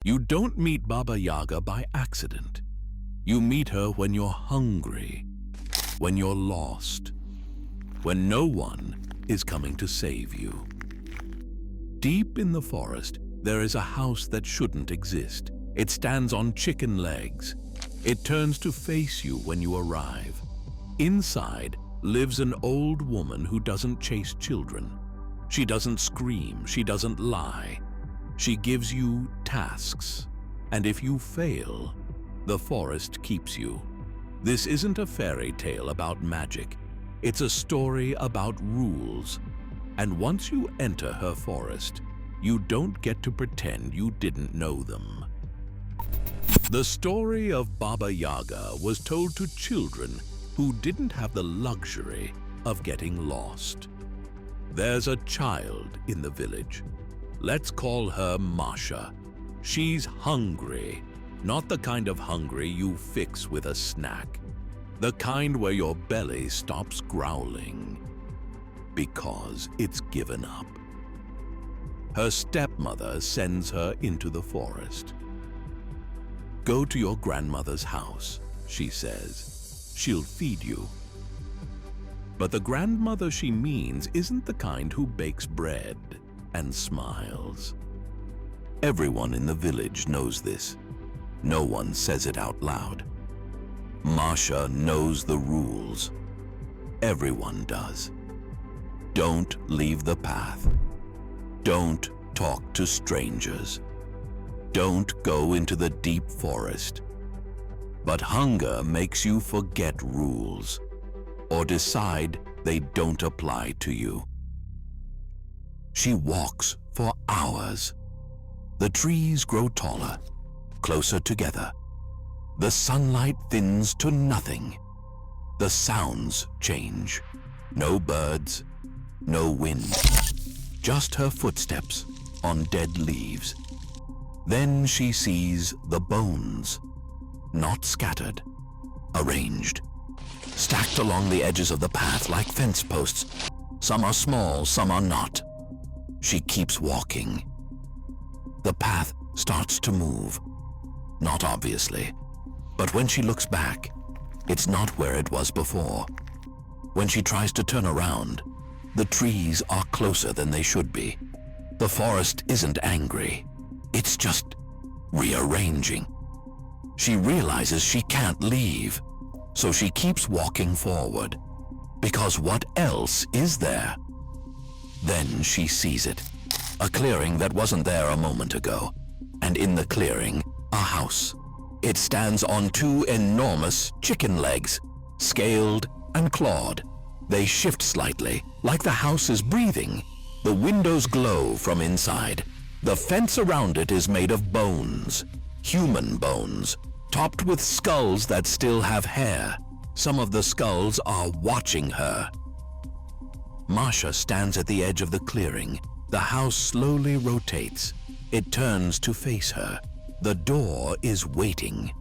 You don't meet Baba Yaga by accident. You meet her when you're hungry, when you're lost, when no one is coming to save you. Deep in the forest, there is a house that shouldn't exist. It stands on chicken legs. It turns to face you when you arrive. Inside lives an old woman who doesn't chase children. She doesn't scream, she doesn't lie. She gives you tasks, and if you fail, the forest keeps you. This isn't a fairy tale about magic. It's a story about rules. And once you enter her forest, you don't get to pretend you didn't know them. The story of Baba Yaga was told to children who didn't have the luxury of getting lost. There's a child in the village. Let's call her Masha. She's hungry, not the kind of hungry you fix with a snack. The kind where your belly stops growling because it's given up. Her stepmother sends her into the forest. Go to your grandmother's house, she says. She'll feed you. But the grandmother she means isn't the kind who bakes bread and smiles. Everyone in the village knows this. No one says it out loud. Masha knows the rules. Everyone does. Don't leave the path. Don't talk to strangers. Don't go into the deep forest. But hunger makes you forget rules or decide they don't apply to you. She walks for hours. The trees grow taller, closer together. The sunlight thins to nothing. The sounds change. No birds, no wind. Just her footsteps on dead leaves. Then she sees the bones, not scattered, arranged, stacked along the edges of the path like fence posts. Some are small, some are not. She keeps walking. The path starts to move. Not obviously, but when she looks back, it's not where it was before. When she tries to turn around, the trees are closer than they should be. The forest isn't angry. It's just rearranging. She realizes she can't leave, so she keeps walking forward. Because what else is there? Then she sees it. A clearing that wasn't there a moment ago. And in the clearing, a house. It stands on two enormous chicken legs, scaled and clawed. They shift slightly, like the house is breathing. The windows glow from inside. The fence around it is made of bones, human bones, topped with skulls that still have hair. Some of the skulls are watching her. Masha stands at the edge of the clearing. The house slowly rotates. It turns to face her. The door is waiting.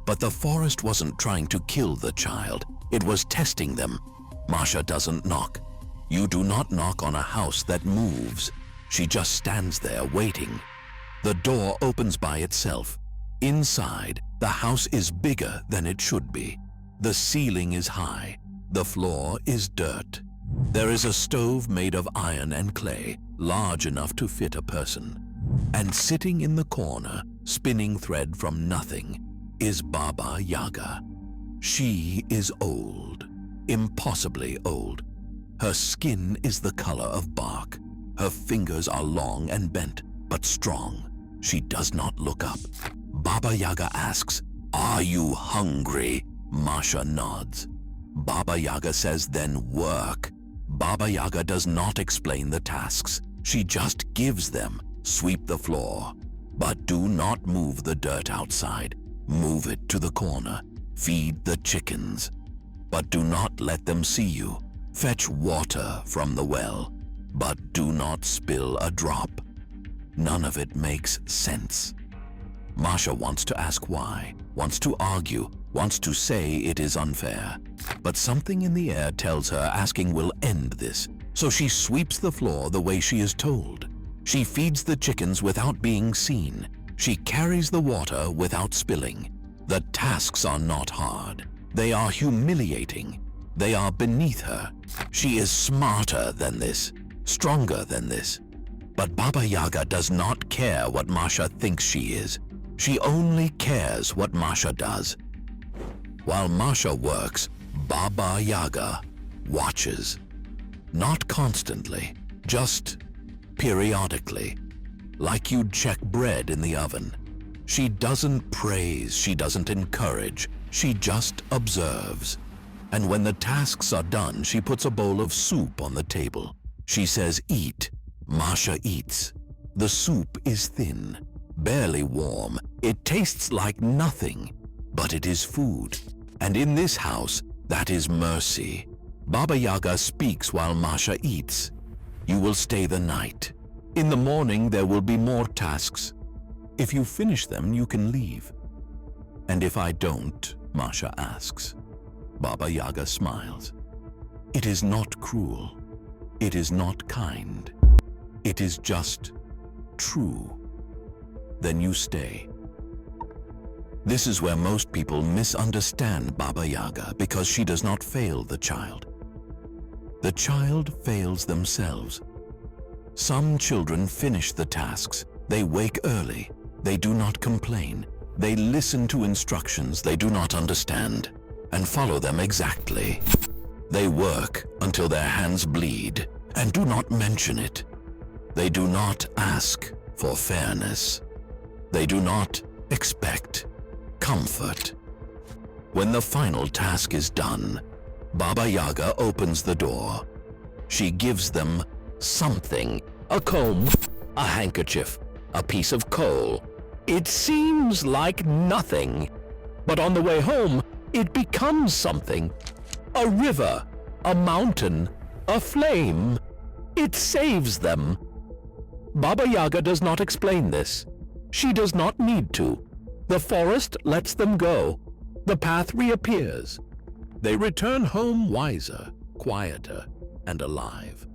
But the forest wasn't trying to kill the child. It was testing them. Masha doesn't knock. You do not knock on a house that moves. She just stands there waiting. The door opens by itself. Inside, the house is bigger than it should be. The ceiling is high. The floor is dirt. There is a stove made of iron and clay, large enough to fit a person. And sitting in the corner, spinning thread from nothing, is Baba Yaga. She is old, impossibly old. Her skin is the color of bark. Her fingers are long and bent, but strong. She does not look up. Baba Yaga asks, "Are you hungry?" Masha nods. Baba Yaga says, "Then work." Baba Yaga does not explain the tasks. She just gives them. Sweep the floor, but do not move the dirt outside. Move it to the corner. Feed the chickens, but do not let them see you. Fetch water from the well, but do not spill a drop. None of it makes sense. Masha wants to ask why, wants to argue, wants to say it is unfair. But something in the air tells her asking will end this, so she sweeps the floor the way she is told. She feeds the chickens without being seen. She carries the water without spilling. The tasks are not hard. They are humiliating. They are beneath her. She is smarter than this, stronger than this. But Baba Yaga does not care what Masha thinks she is. She only cares what Masha does. While Masha works, Baba Yaga watches. Not constantly, just periodically, like you'd check bread in the oven. She doesn't praise, she doesn't encourage, she just observes. And when the tasks are done, she puts a bowl of soup on the table. She says, "Eat." Masha eats. The soup is thin, barely warm. It tastes like nothing, but it is food. And in this house, that is mercy. Baba Yaga speaks while Masha eats. "You will stay the night. In the morning, there will be more tasks. If you finish them, you can leave." "And if I don't?" Masha asks. Baba Yaga smiles. "It is not cruel. It is not kind. It is just true. Then you stay." This is where most people misunderstand Baba Yaga, because she does not fail the child. The child fails themselves. Some children finish the tasks. They wake early. They do not complain. They listen to instructions they do not understand and follow them exactly. They work until their hands bleed and do not mention it. They do not ask for fairness. They do not expect comfort. When the final task is done, Baba Yaga opens the door. She gives them something: a comb, a handkerchief, a piece of coal. It seems like nothing, but on the way home, it becomes something. A river, a mountain, a flame. It saves them. Baba Yaga does not explain this. She does not need to. The forest lets them go. The path reappears. They return home wiser, quieter, and alive.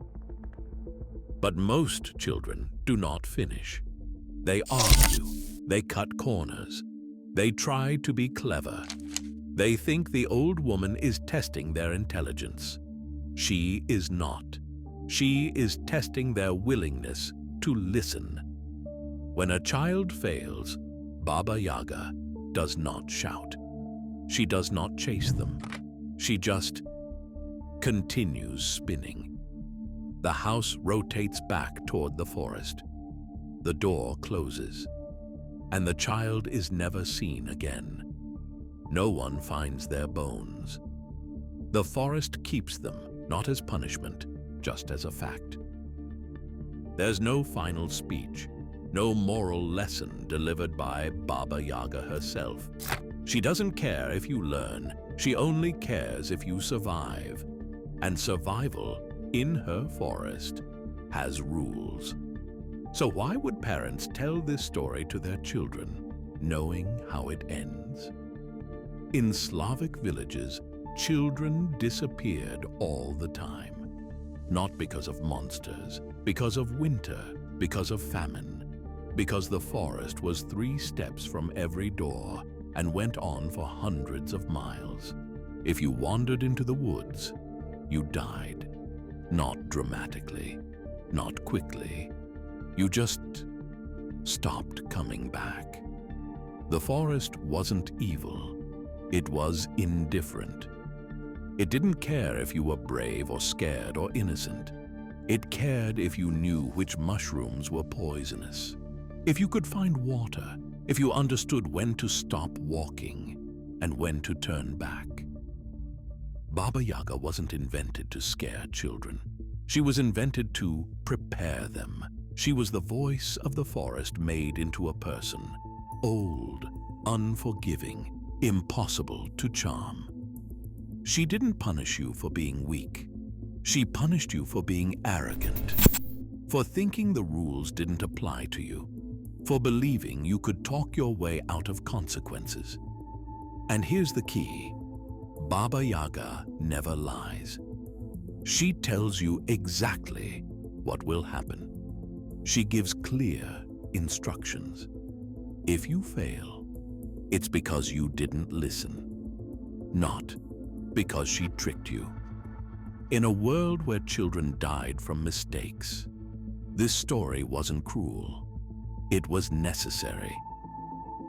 But most children do not finish. They argue. They cut corners. They try to be clever. They think the old woman is testing their intelligence. She is not. She is testing their willingness to listen. When a child fails, Baba Yaga does not shout. She does not chase them. She just continues spinning. The house rotates back toward the forest. The door closes, and the child is never seen again. No one finds their bones. The forest keeps them, not as punishment, just as a fact. There's no final speech, no moral lesson delivered by Baba Yaga herself. She doesn't care if you learn, she only cares if you survive. And survival, in her forest, has rules. So why would parents tell this story to their children, knowing how it ends? In Slavic villages, children disappeared all the time. Not because of monsters, because of winter, because of famine, because the forest was 3 steps from every door and went on for hundreds of miles. If you wandered into the woods, you died. Not dramatically, not quickly. You just stopped coming back. The forest wasn't evil. It was indifferent. It didn't care if you were brave or scared or innocent. It cared if you knew which mushrooms were poisonous, if you could find water, if you understood when to stop walking and when to turn back. Baba Yaga wasn't invented to scare children. She was invented to prepare them. She was the voice of the forest made into a person, old, unforgiving, impossible to charm. She didn't punish you for being weak. She punished you for being arrogant, for thinking the rules didn't apply to you, for believing you could talk your way out of consequences. And here's the key: Baba Yaga never lies. She tells you exactly what will happen. She gives clear instructions. If you fail, it's because you didn't listen, not because she tricked you. In a world where children died from mistakes, this story wasn't cruel. It was necessary.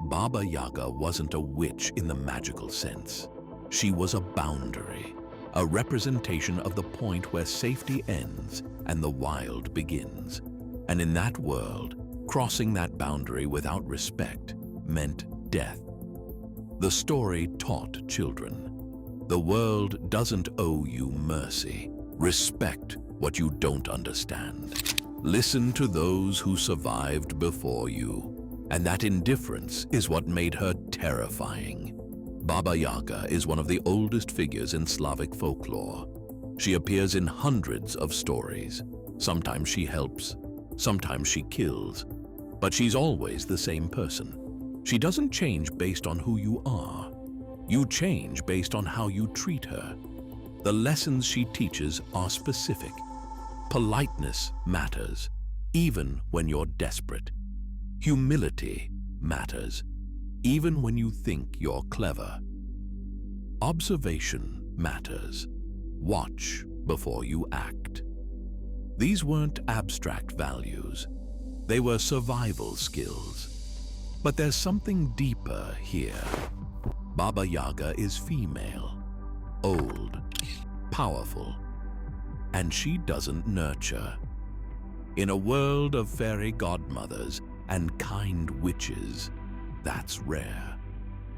Baba Yaga wasn't a witch in the magical sense. She was a boundary, a representation of the point where safety ends and the wild begins. And in that world, crossing that boundary without respect meant death. The story taught children, the world doesn't owe you mercy. Respect what you don't understand. Listen to those who survived before you. And that indifference is what made her terrifying. Baba Yaga is one of the oldest figures in Slavic folklore. She appears in hundreds of stories. Sometimes she helps, sometimes she kills, but she's always the same person. She doesn't change based on who you are. You change based on how you treat her. The lessons she teaches are specific. Politeness matters, even when you're desperate. Humility matters, even when you think you're clever. Observation matters. Watch before you act. These weren't abstract values. They were survival skills. But there's something deeper here. Baba Yaga is female, old, powerful, and she doesn't nurture. In a world of fairy godmothers and kind witches, that's rare.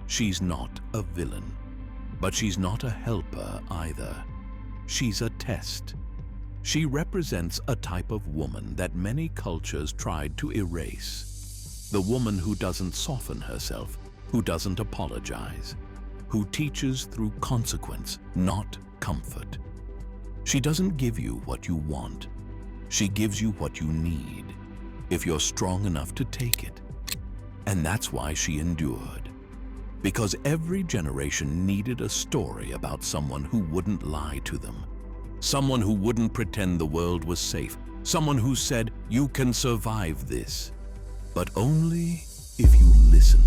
She's not a villain, but she's not a helper either. She's a test. She represents a type of woman that many cultures tried to erase. The woman who doesn't soften herself, who doesn't apologize, who teaches through consequence, not comfort. She doesn't give you what you want. She gives you what you need, if you're strong enough to take it. And that's why she endured. Because every generation needed a story about someone who wouldn't lie to them. Someone who wouldn't pretend the world was safe. Someone who said, you can survive this, but only if you listen.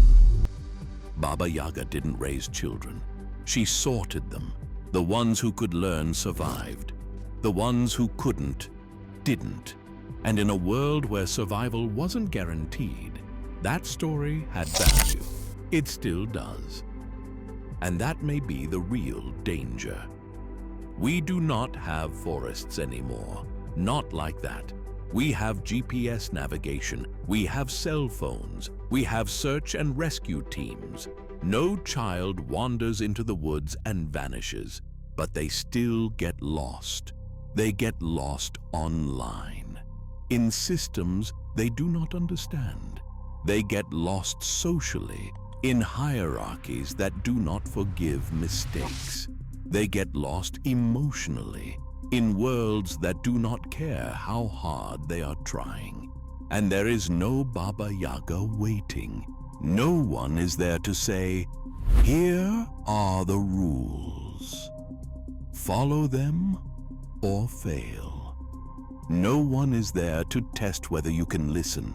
Baba Yaga didn't raise children. She sorted them. The ones who could learn survived. The ones who couldn't, didn't. And in a world where survival wasn't guaranteed, that story had value. It still does. And that may be the real danger. We do not have forests anymore. Not like that. We have GPS navigation. We have cell phones. We have search and rescue teams. No child wanders into the woods and vanishes, but they still get lost. They get lost online. In systems they do not understand. They get lost socially, in hierarchies that do not forgive mistakes. They get lost emotionally, in worlds that do not care how hard they are trying. And there is no Baba Yaga waiting. No one is there to say, here are the rules. Follow them or fail. No one is there to test whether you can listen.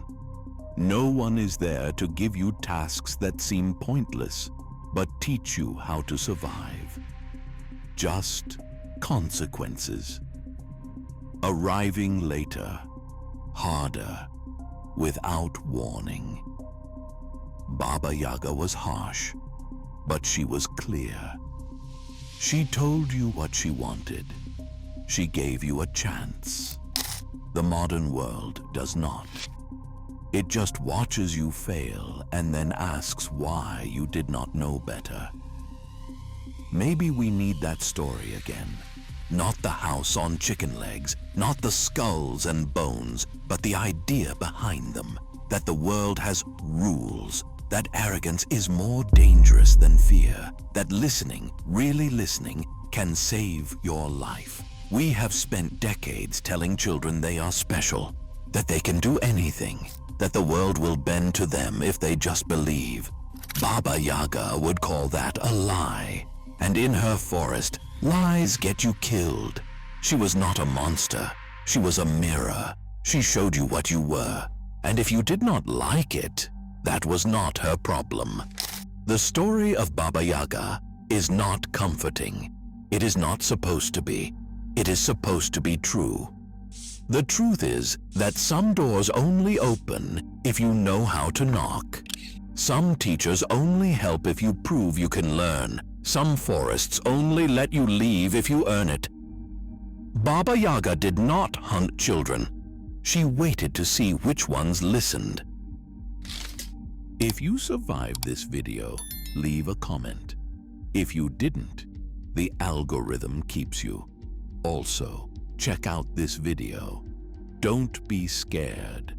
No one is there to give you tasks that seem pointless, but teach you how to survive. Just consequences. Arriving later, harder, without warning. Baba Yaga was harsh, but she was clear. She told you what she wanted. She gave you a chance. The modern world does not. It just watches you fail and then asks why you did not know better. Maybe we need that story again. Not the house on chicken legs, not the skulls and bones, but the idea behind them, that the world has rules, that arrogance is more dangerous than fear, that listening, really listening, can save your life. We have spent decades telling children they are special, that they can do anything, that the world will bend to them if they just believe. Baba Yaga would call that a lie. And in her forest, lies get you killed. She was not a monster. She was a mirror. She showed you what you were. And if you did not like it, That was not her problem. The story of Baba Yaga is not comforting. It is not supposed to be. It is supposed to be true. The truth is that some doors only open if you know how to knock. Some teachers only help if you prove you can learn. Some forests only let you leave if you earn it. Baba Yaga did not hunt children. She waited to see which ones listened. If you survived this video, leave a comment. If you didn't, the algorithm keeps you. Also, check out this video. Don't be scared.